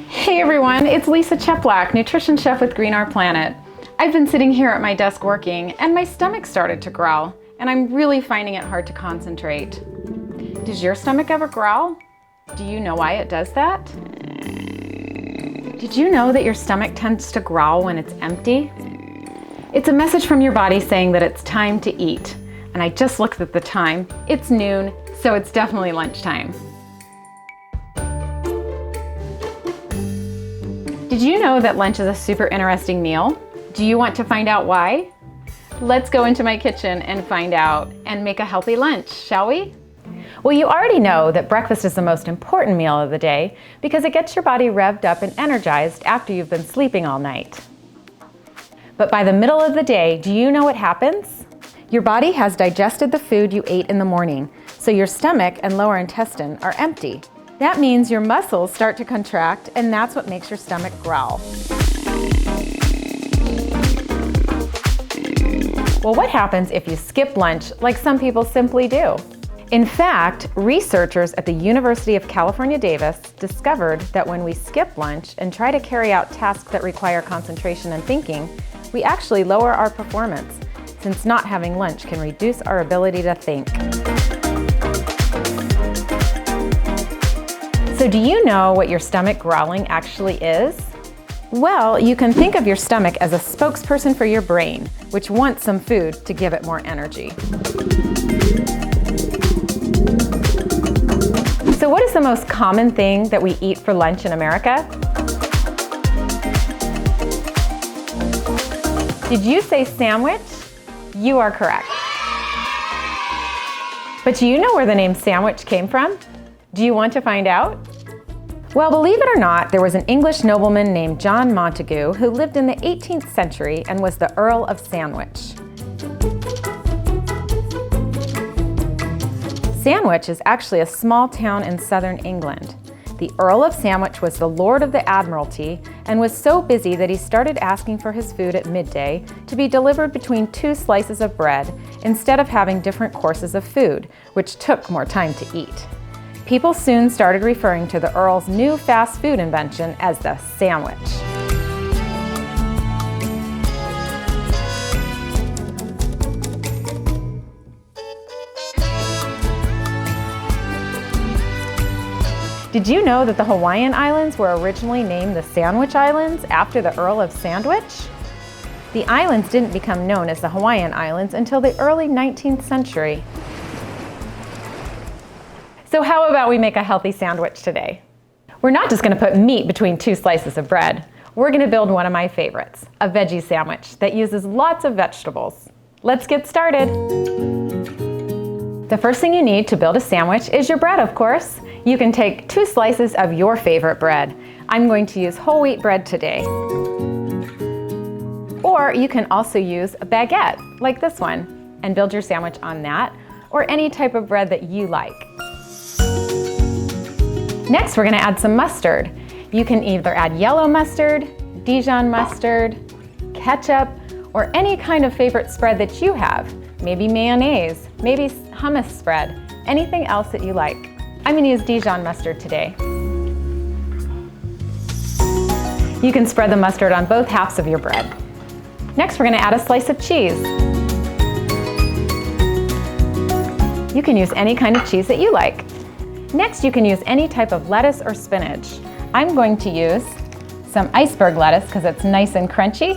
Hey everyone, it's Lisa Cheplack, nutrition chef with Green Our Planet. I've been sitting here at my desk working and my stomach started to growl and I'm really finding it hard to concentrate. Does your stomach ever growl? Do you know why it does that? Did you know that your stomach tends to growl when it's empty? It's a message from your body saying that it's time to eat. And I just looked at the time. It's noon, so it's definitely lunchtime. Did you know that lunch is a super interesting meal? Do you want to find out why? Let's go into my kitchen and find out and make a healthy lunch, shall we? Well, you already know that breakfast is the most important meal of the day because it gets your body revved up and energized after you've been sleeping all night. But by the middle of the day, do you know what happens? Your body has digested the food you ate in the morning, so your stomach and lower intestine are empty. That means your muscles start to contract, and that's what makes your stomach growl. Well, what happens if you skip lunch like some people simply do? In fact, researchers at the University of California, Davis discovered that when we skip lunch and try to carry out tasks that require concentration and thinking, we actually lower our performance, since not having lunch can reduce our ability to think. So do you know what your stomach growling actually is? Well, you can think of your stomach as a spokesperson for your brain, which wants some food to give it more energy. So what is the most common thing that we eat for lunch in America? Did you say sandwich? You are correct. But do you know where the name sandwich came from? Do you want to find out? Well, believe it or not, there was an English nobleman named John Montagu who lived in the 18th century and was the Earl of Sandwich. Sandwich is actually a small town in southern England. The Earl of Sandwich was the Lord of the Admiralty and was so busy that he started asking for his food at midday to be delivered between 2 slices of bread instead of having different courses of food, which took more time to eat. People soon started referring to the Earl's new fast food invention as the sandwich. Did you know that the Hawaiian Islands were originally named the Sandwich Islands after the Earl of Sandwich? The islands didn't become known as the Hawaiian Islands until the early 19th century. So how about we make a healthy sandwich today? We're not just going to put meat between 2 slices of bread. We're going to build one of my favorites, a veggie sandwich that uses lots of vegetables. Let's get started. The first thing you need to build a sandwich is your bread, of course. You can take 2 slices of your favorite bread. I'm going to use whole wheat bread today. Or you can also use a baguette, like this one, and build your sandwich on that, or any type of bread that you like. Next, we're going to add some mustard. You can either add yellow mustard, Dijon mustard, ketchup, or any kind of favorite spread that you have. Maybe mayonnaise, maybe hummus spread, anything else that you like. I'm going to use Dijon mustard today. You can spread the mustard on both halves of your bread. Next, we're going to add a slice of cheese. You can use any kind of cheese that you like. Next, you can use any type of lettuce or spinach. I'm going to use some iceberg lettuce because it's nice and crunchy,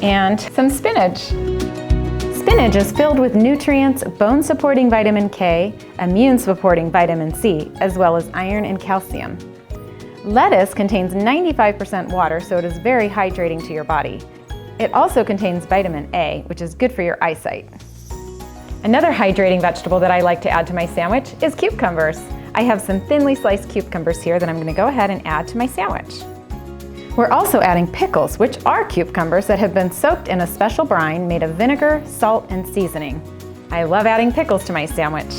and some spinach. Spinach is filled with nutrients, bone-supporting vitamin K, immune-supporting vitamin C, as well as iron and calcium. Lettuce contains 95% water, so it is very hydrating to your body. It also contains vitamin A, which is good for your eyesight. Another hydrating vegetable that I like to add to my sandwich is cucumbers. I have some thinly sliced cucumbers here that I'm going to go ahead and add to my sandwich. We're also adding pickles, which are cucumbers that have been soaked in a special brine made of vinegar, salt, and seasoning. I love adding pickles to my sandwich.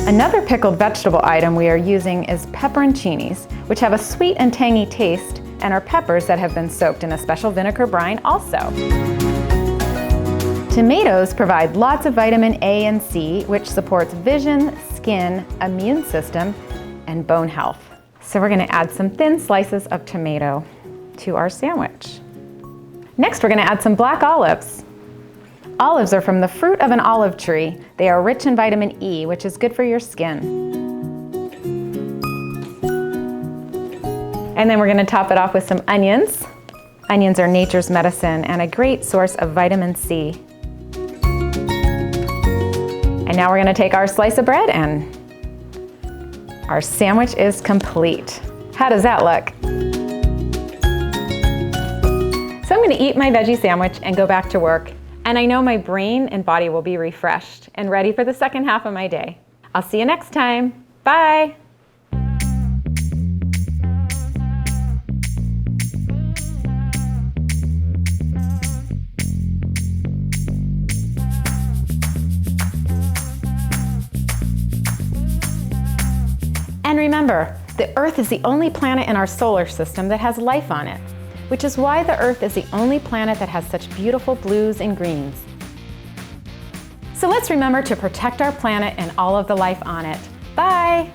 Another pickled vegetable item we are using is pepperoncinis, which have a sweet and tangy taste and are peppers that have been soaked in a special vinegar brine also. To Tomatoes provide lots of vitamin A and C, which supports vision, skin, immune system, and bone health. So we're going to add some thin slices of tomato to our sandwich. Next, we're going to add some black olives. Olives are from the fruit of an olive tree. They are rich in vitamin E, which is good for your skin. And then we're going to top it off with some onions. Onions are nature's medicine and a great source of vitamin C. And now we're going to take our slice of bread and our sandwich is complete. How does that look? So I'm going to eat my veggie sandwich and go back to work. And I know my brain and body will be refreshed and ready for the second half of my day. I'll see you next time. Bye. And remember, the Earth is the only planet in our solar system that has life on it, which is why the Earth is the only planet that has such beautiful blues and greens. So let's remember to protect our planet and all of the life on it. Bye!